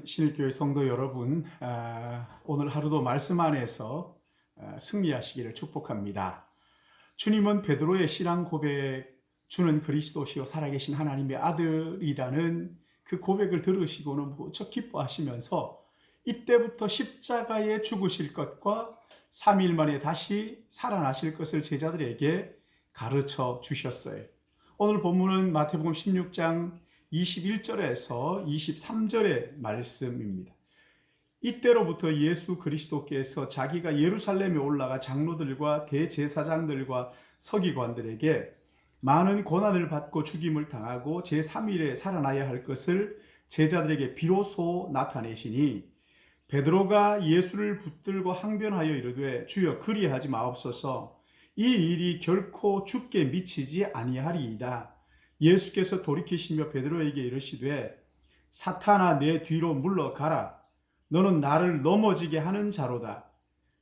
신일교회 성도 여러분, 오늘 하루도 말씀 안에서 승리하시기를 축복합니다. 주님은 베드로의 신앙 고백, 주는 그리스도시요 살아계신 하나님의 아들이라는 그 고백을 들으시고는 무척 기뻐하시면서 이때부터 십자가에 죽으실 것과 3일 만에 다시 살아나실 것을 제자들에게 가르쳐 주셨어요. 오늘 본문은 마태복음 16장 21절에서 23절의 말씀입니다. 이때로부터 예수 그리스도께서 자기가 예루살렘에 올라가 장로들과 대제사장들과 서기관들에게 많은 고난을 받고 죽임을 당하고 제3일에 살아나야 할 것을 제자들에게 비로소 나타내시니 베드로가 예수를 붙들고 항변하여 이르되 주여 그리하지 마옵소서 이 일이 결코 죽게 미치지 아니하리이다. 예수께서 돌이키시며 베드로에게 이르시되 사탄아 내 뒤로 물러가라. 너는 나를 넘어지게 하는 자로다.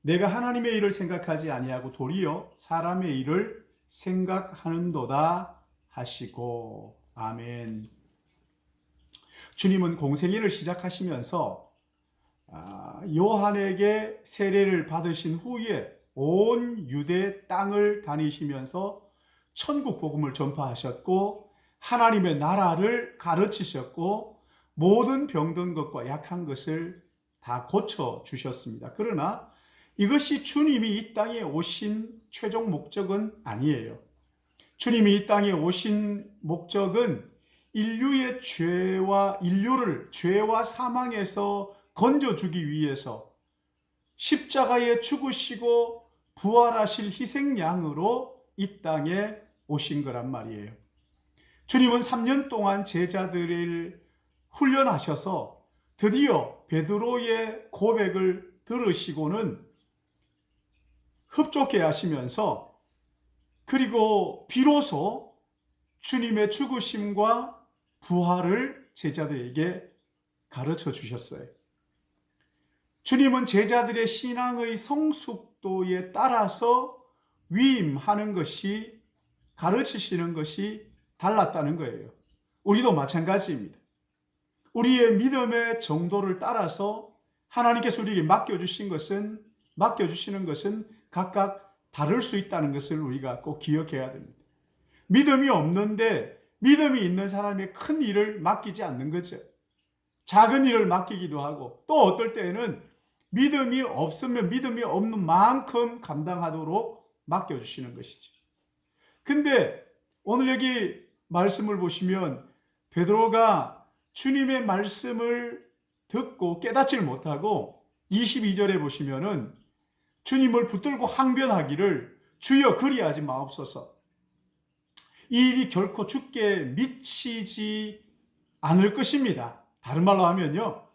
내가 하나님의 일을 생각하지 아니하고 도리어 사람의 일을 생각하는도다 하시고. 아멘. 주님은 공생애를 시작하시면서 요한에게 세례를 받으신 후에 온 유대 땅을 다니시면서 천국 복음을 전파하셨고 하나님의 나라를 가르치셨고 모든 병든 것과 약한 것을 다 고쳐주셨습니다. 그러나 이것이 주님이 이 땅에 오신 최종 목적은 아니에요. 주님이 이 땅에 오신 목적은 인류의 인류를 죄와 사망에서 건져주기 위해서 십자가에 죽으시고 부활하실 희생양으로 이 땅에 오신 거란 말이에요. 주님은 3년 동안 제자들을 훈련하셔서 드디어 베드로의 고백을 들으시고는 흡족해 하시면서 그리고 비로소 주님의 죽으심과 부활을 제자들에게 가르쳐 주셨어요. 주님은 제자들의 신앙의 성숙도에 따라서 위임하는 것이, 가르치시는 것이 달랐다는 거예요. 우리도 마찬가지입니다. 우리의 믿음의 정도를 따라서 하나님께서 우리에게 맡겨주시는 것은 각각 다를 수 있다는 것을 우리가 꼭 기억해야 됩니다. 믿음이 없는데 믿음이 있는 사람의 큰 일을 맡기지 않는 거죠. 작은 일을 맡기기도 하고 또 어떨 때에는 믿음이 없으면 믿음이 없는 만큼 감당하도록 맡겨주시는 것이죠. 근데 오늘 여기 말씀을 보시면 베드로가 주님의 말씀을 듣고 깨닫지를 못하고 22절에 보시면은 주님을 붙들고 항변하기를 주여 그리하지 마옵소서. 이 일이 결코 죽게 미치지 않을 것입니다. 다른 말로 하면요,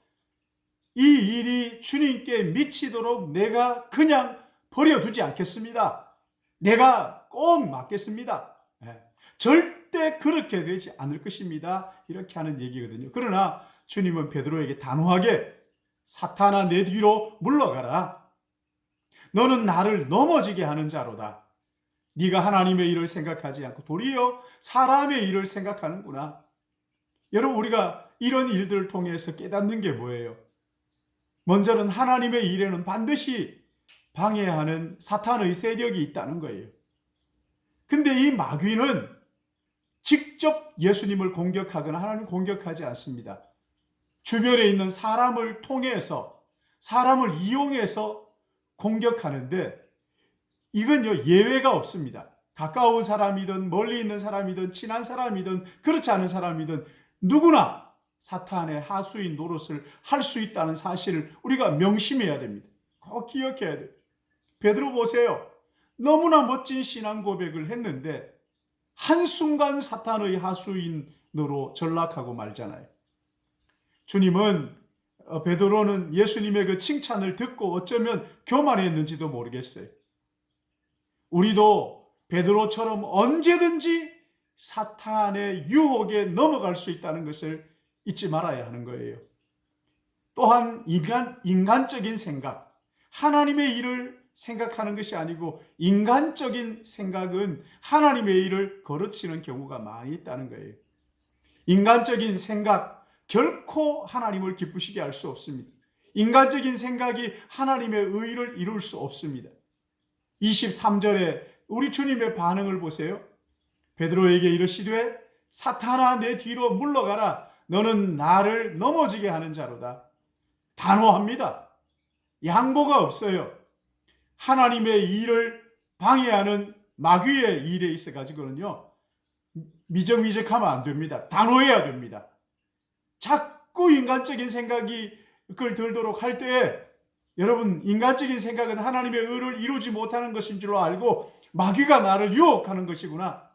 이 일이 주님께 미치도록 내가 그냥 버려두지 않겠습니다. 내가 꼭 맡겠습니다. 절대 그렇게 되지 않을 것입니다. 이렇게 하는 얘기거든요. 그러나 주님은 베드로에게 단호하게 사탄아 내 뒤로 물러가라. 너는 나를 넘어지게 하는 자로다. 네가 하나님의 일을 생각하지 않고 도리어 사람의 일을 생각하는구나. 여러분, 우리가 이런 일들을 통해서 깨닫는 게 뭐예요? 먼저는 하나님의 일에는 반드시 방해하는 사탄의 세력이 있다는 거예요. 근데 이 마귀는 직접 예수님을 공격하거나 하나님을 공격하지 않습니다. 주변에 있는 사람을 통해서, 사람을 이용해서 공격하는데 이건요, 예외가 없습니다. 가까운 사람이든 멀리 있는 사람이든 친한 사람이든 그렇지 않은 사람이든 누구나 사탄의 하수인 노릇을 할 수 있다는 사실을 우리가 명심해야 됩니다. 꼭 기억해야 돼요. 베드로 보세요. 너무나 멋진 신앙 고백을 했는데 한순간 사탄의 하수인으로 전락하고 말잖아요. 주님은 베드로는 예수님의 그 칭찬을 듣고 어쩌면 교만했는지도 모르겠어요. 우리도 베드로처럼 언제든지 사탄의 유혹에 넘어갈 수 있다는 것을 잊지 말아야 하는 거예요. 또한 인간적인 생각, 하나님의 일을 생각하는 것이 아니고 인간적인 생각은 하나님의 일을 거르치는 경우가 많이 있다는 거예요. 인간적인 생각, 결코 하나님을 기쁘시게 할 수 없습니다. 인간적인 생각이 하나님의 의를 이룰 수 없습니다. 23절에 우리 주님의 반응을 보세요. 베드로에게 이르시되 사탄아 내 뒤로 물러가라. 너는 나를 넘어지게 하는 자로다. 단호합니다. 양보가 없어요. 하나님의 일을 방해하는 마귀의 일에 있어 가지고는요, 미적미적하면 안 됩니다. 단호해야 됩니다. 자꾸 인간적인 생각이 그걸 들도록 할 때에, 여러분, 인간적인 생각은 하나님의 의를 이루지 못하는 것인 줄로 알고 마귀가 나를 유혹하는 것이구나.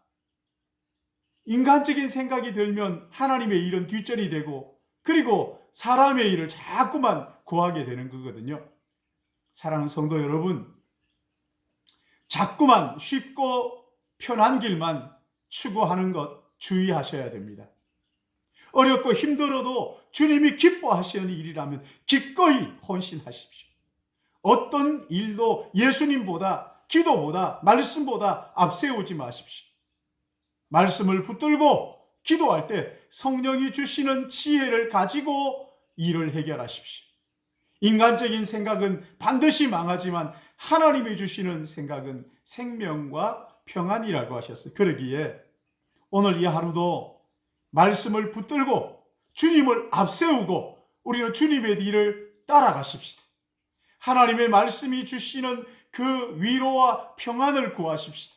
인간적인 생각이 들면 하나님의 일은 뒷전이 되고, 그리고 사람의 일을 자꾸만 구하게 되는 거거든요. 사랑하는 성도 여러분, 자꾸만 쉽고 편한 길만 추구하는 것 주의하셔야 됩니다. 어렵고 힘들어도 주님이 기뻐하시는 일이라면 기꺼이 헌신하십시오. 어떤 일도 예수님보다, 기도보다, 말씀보다 앞세우지 마십시오. 말씀을 붙들고 기도할 때 성령이 주시는 지혜를 가지고 일을 해결하십시오. 인간적인 생각은 반드시 망하지만 하나님이 주시는 생각은 생명과 평안이라고 하셨어요. 그러기에 오늘 이 하루도 말씀을 붙들고 주님을 앞세우고 우리는 주님의 일을 따라가십시다. 하나님의 말씀이 주시는 그 위로와 평안을 구하십시다.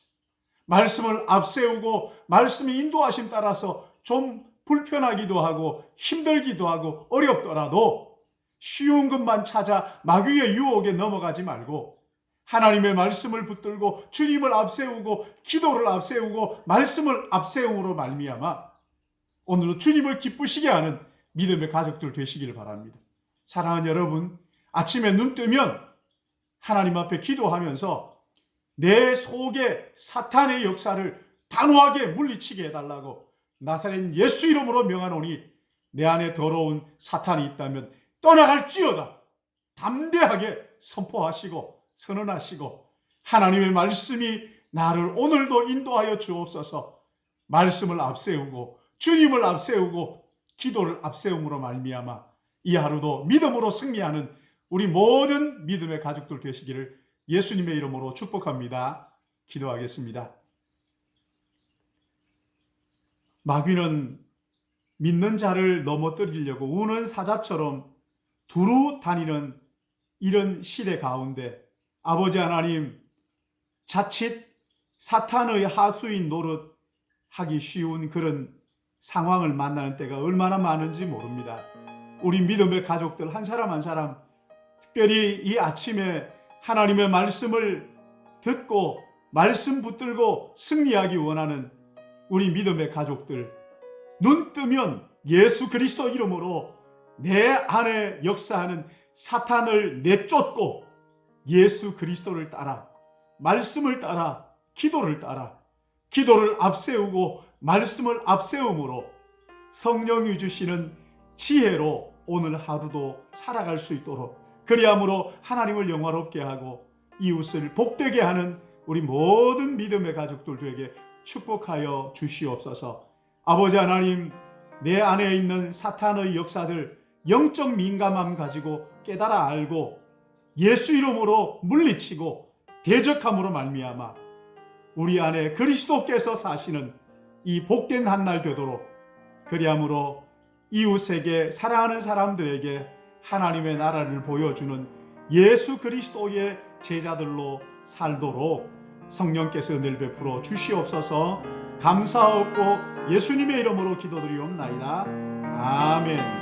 말씀을 앞세우고 말씀의 인도하심 따라서 좀 불편하기도 하고 힘들기도 하고 어렵더라도 쉬운 것만 찾아 마귀의 유혹에 넘어가지 말고 하나님의 말씀을 붙들고 주님을 앞세우고 기도를 앞세우고 말씀을 앞세움으로 말미암아 오늘도 주님을 기쁘시게 하는 믿음의 가족들 되시기를 바랍니다. 사랑하는 여러분, 아침에 눈 뜨면 하나님 앞에 기도하면서 내 속에 사탄의 역사를 단호하게 물리치게 해달라고 나사렛 예수 이름으로 명하노니 내 안에 더러운 사탄이 있다면 떠나갈지어다 담대하게 선포하시고 선언하시고 하나님의 말씀이 나를 오늘도 인도하여 주옵소서. 말씀을 앞세우고 주님을 앞세우고 기도를 앞세움으로 말미암아 이 하루도 믿음으로 승리하는 우리 모든 믿음의 가족들 되시기를 예수님의 이름으로 축복합니다. 기도하겠습니다. 마귀는 믿는 자를 넘어뜨리려고 우는 사자처럼 두루 다니는 이런 시대 가운데 아버지 하나님, 자칫 사탄의 하수인 노릇 하기 쉬운 그런 상황을 만나는 때가 얼마나 많은지 모릅니다. 우리 믿음의 가족들 한 사람 한 사람, 특별히 이 아침에 하나님의 말씀을 듣고 말씀 붙들고 승리하기 원하는 우리 믿음의 가족들, 눈 뜨면 예수 그리스도 이름으로 내 안에 역사하는 사탄을 내쫓고 예수 그리스도를 따라, 말씀을 따라, 기도를 따라, 기도를 앞세우고 말씀을 앞세움으로 성령이 주시는 지혜로 오늘 하루도 살아갈 수 있도록, 그리함으로 하나님을 영화롭게 하고 이웃을 복되게 하는 우리 모든 믿음의 가족들 되게 축복하여 주시옵소서. 아버지 하나님, 내 안에 있는 사탄의 역사들 영적 민감함 가지고 깨달아 알고 예수 이름으로 물리치고 대적함으로 말미암아 우리 안에 그리스도께서 사시는 이 복된 한날 되도록, 그리함으로 이웃에게, 사랑하는 사람들에게 하나님의 나라를 보여주는 예수 그리스도의 제자들로 살도록 성령께서 늘 베풀어 주시옵소서. 감사하옵고 예수님의 이름으로 기도드리옵나이다. 아멘.